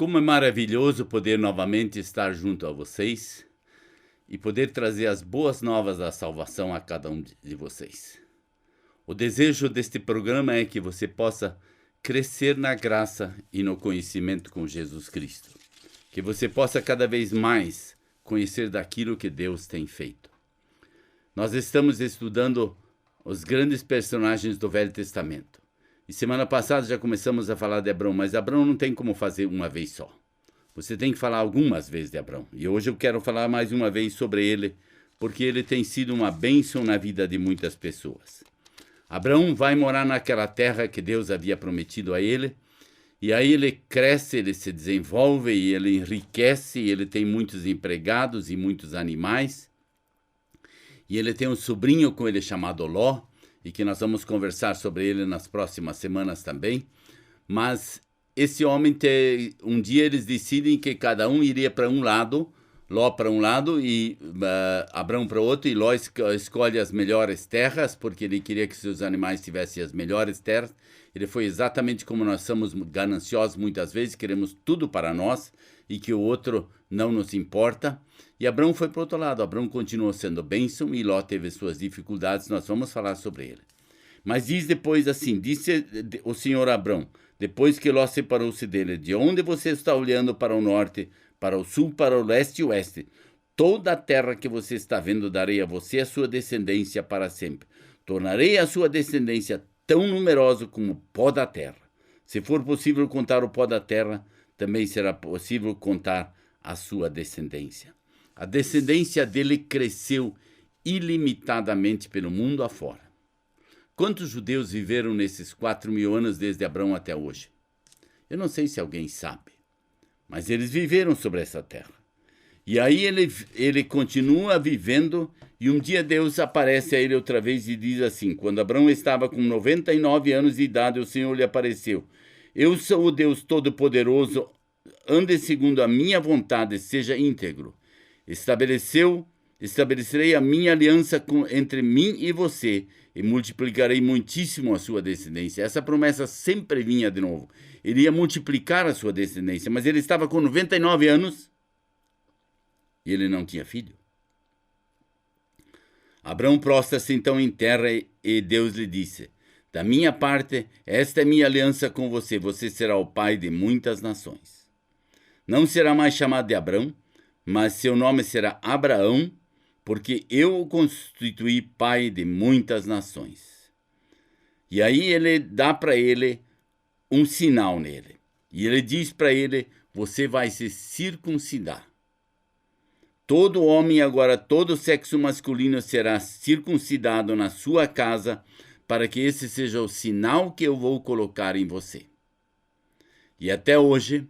Como é maravilhoso poder novamente estar junto a vocês e poder trazer as boas novas da salvação a cada um de vocês. O desejo deste programa é que você possa crescer na graça e no conhecimento com Jesus Cristo. Que você possa cada vez mais conhecer daquilo que Deus tem feito. Nós estamos estudando os grandes personagens do Velho Testamento. E semana passada já começamos a falar de Abraão, mas Abraão não tem como fazer uma vez só. Você tem que falar algumas vezes de Abraão. E hoje eu quero falar mais uma vez sobre ele, porque ele tem sido uma bênção na vida de muitas pessoas. Abraão vai morar naquela terra que Deus havia prometido a ele, e aí ele cresce, ele se desenvolve, e ele enriquece, e ele tem muitos empregados e muitos animais. E ele tem um sobrinho com ele chamado Ló, e que nós vamos conversar sobre ele nas próximas semanas também. Mas esse homem, um dia eles decidem que cada um iria para um lado, Ló para um lado e Abraão para o outro, e Ló escolhe as melhores terras, porque ele queria que seus animais tivessem as melhores terras. Ele foi exatamente como nós somos gananciosos muitas vezes, queremos tudo para nós, e que o outro não nos importa. E Abraão foi para o outro lado. Abraão continuou sendo bênção e Ló teve suas dificuldades. Nós vamos falar sobre ele. Mas diz depois assim, disse o Senhor a Abraão, depois que Ló separou-se dele: de onde você está olhando para o norte, para o sul, para o leste e oeste, toda a terra que você está vendo darei a você e a sua descendência para sempre. Tornarei a sua descendência tão numerosa como o pó da terra. Se for possível contar o pó da terra, também será possível contar a sua descendência. A descendência dele cresceu ilimitadamente pelo mundo afora. Quantos judeus viveram nesses 4.000 anos desde Abraão até hoje? Eu não sei se alguém sabe, mas eles viveram sobre essa terra. E aí ele continua vivendo, e um dia Deus aparece a ele outra vez e diz assim: quando Abraão estava com 99 anos de idade, o Senhor lhe apareceu: eu sou o Deus Todo-Poderoso, ande segundo a minha vontade, seja íntegro. Estabelecerei a minha aliança entre mim e você, e multiplicarei muitíssimo a sua descendência. Essa promessa sempre vinha de novo. Ele ia multiplicar a sua descendência, mas ele estava com 99 anos e ele não tinha filho. Abraão prostra-se então em terra e Deus lhe disse: da minha parte, esta é minha aliança com você. Você será o pai de muitas nações. Não será mais chamado de Abrão, mas seu nome será Abraão, porque eu o constituí pai de muitas nações. E aí ele dá para ele um sinal nele. E ele diz para ele: você vai se circuncidar. Todo homem, agora todo sexo masculino, será circuncidado na sua casa, para que esse seja o sinal que eu vou colocar em você. E até hoje,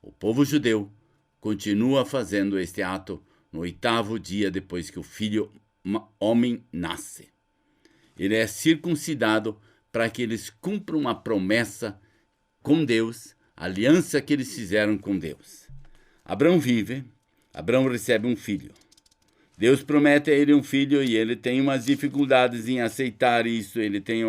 o povo judeu continua fazendo este ato no 8º dia depois que o filho homem nasce. Ele é circuncidado para que eles cumpram a promessa com Deus, a aliança que eles fizeram com Deus. Abraão vive, Abraão recebe um filho. Deus promete a ele um filho e ele tem umas dificuldades em aceitar isso. Ele tem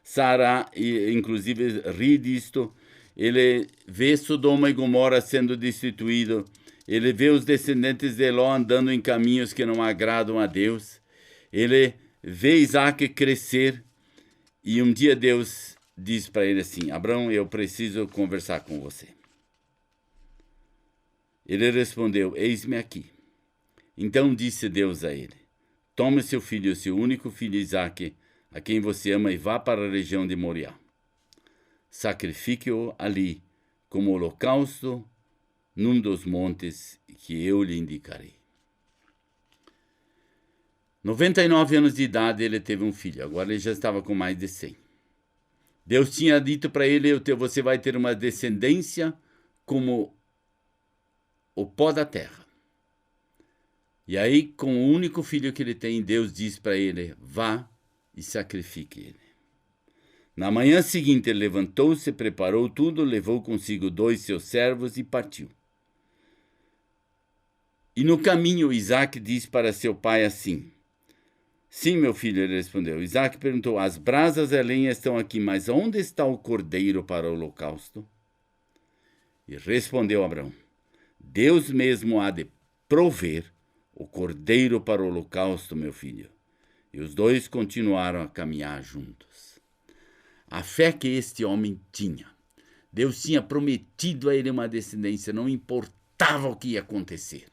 Sara, inclusive, ri disto. Ele vê Sodoma e Gomorra sendo destituído. Ele vê os descendentes de Ló andando em caminhos que não agradam a Deus. Ele vê Isaac crescer. E um dia Deus diz para ele assim: Abraão, eu preciso conversar com você. Ele respondeu: eis-me aqui. Então disse Deus a ele: tome seu filho, seu único filho Isaque, a quem você ama, e vá para a região de Moriá. Sacrifique-o ali como holocausto num dos montes que eu lhe indicarei. 99 anos de idade ele teve um filho, agora ele já estava com mais de 100. Deus tinha dito para ele: você vai ter uma descendência como o pó da terra. E aí, com o único filho que ele tem, Deus diz para ele: vá e sacrifique ele. Na manhã seguinte, ele levantou-se, preparou tudo, levou consigo 2 seus servos e partiu. E no caminho, Isaac disse para seu pai assim: sim, meu filho, ele respondeu. Isaac perguntou: as brasas e a lenha estão aqui, mas onde está o cordeiro para o holocausto? E respondeu Abraão: Deus mesmo há de prover o cordeiro para o holocausto, meu filho. E os dois continuaram a caminhar juntos. A fé que este homem tinha. Deus tinha prometido a ele uma descendência, não importava o que ia acontecer.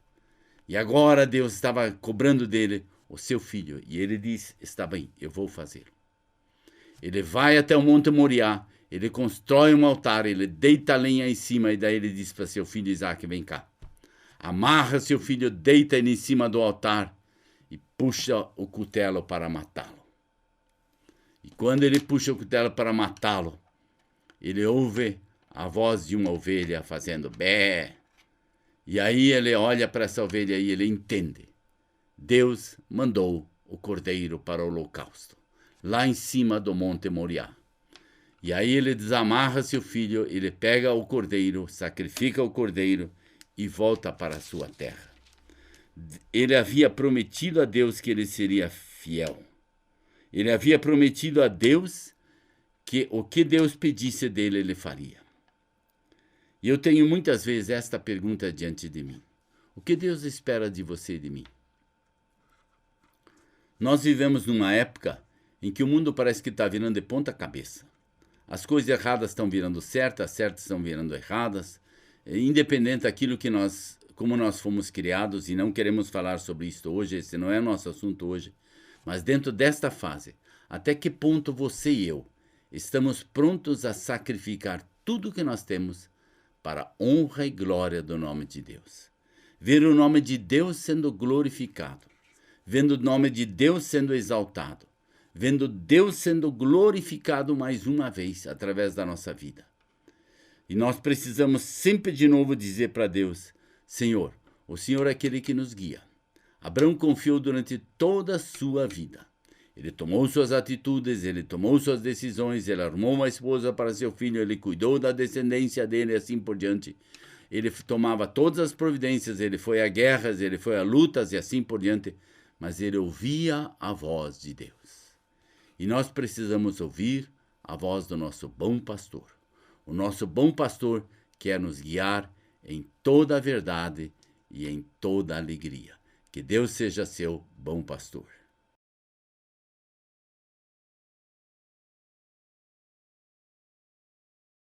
E agora Deus estava cobrando dele o seu filho. E ele diz: está bem, eu vou fazer. Ele vai até o Monte Moriá, ele constrói um altar, ele deita a lenha em cima e daí ele diz para seu filho Isaque: vem cá. Amarra seu filho, deita ele em cima do altar e puxa o cutelo para matá-lo. E quando ele puxa o cutelo para matá-lo, ele ouve a voz de uma ovelha fazendo bé. E aí ele olha para essa ovelha e ele entende. Deus mandou o cordeiro para o holocausto, lá em cima do Monte Moriá. E aí ele desamarra seu filho, ele pega o cordeiro, sacrifica o cordeiro e volta para a sua terra. Ele havia prometido a Deus que ele seria fiel. Ele havia prometido a Deus que o que Deus pedisse dele, ele faria. E eu tenho muitas vezes esta pergunta diante de mim: o que Deus espera de você e de mim? Nós vivemos numa época em que o mundo parece que está virando de ponta cabeça. As coisas erradas estão virando certas, as certas estão virando erradas, independente daquilo que como nós fomos criados, e não queremos falar sobre isso hoje, esse não é o nosso assunto hoje, mas dentro desta fase, até que ponto você e eu estamos prontos a sacrificar tudo que nós temos para a honra e glória do nome de Deus. Ver o nome de Deus sendo glorificado, vendo o nome de Deus sendo exaltado, vendo Deus sendo glorificado mais uma vez através da nossa vida. E nós precisamos sempre de novo dizer para Deus: Senhor, o Senhor é aquele que nos guia. Abraão confiou durante toda a sua vida. Ele tomou suas atitudes, ele tomou suas decisões, ele arrumou uma esposa para seu filho, ele cuidou da descendência dele e assim por diante. Ele tomava todas as providências, ele foi a guerras, ele foi a lutas e assim por diante, mas ele ouvia a voz de Deus. E nós precisamos ouvir a voz do nosso bom pastor. O nosso bom pastor quer nos guiar em toda a verdade e em toda a alegria. Que Deus seja seu bom pastor.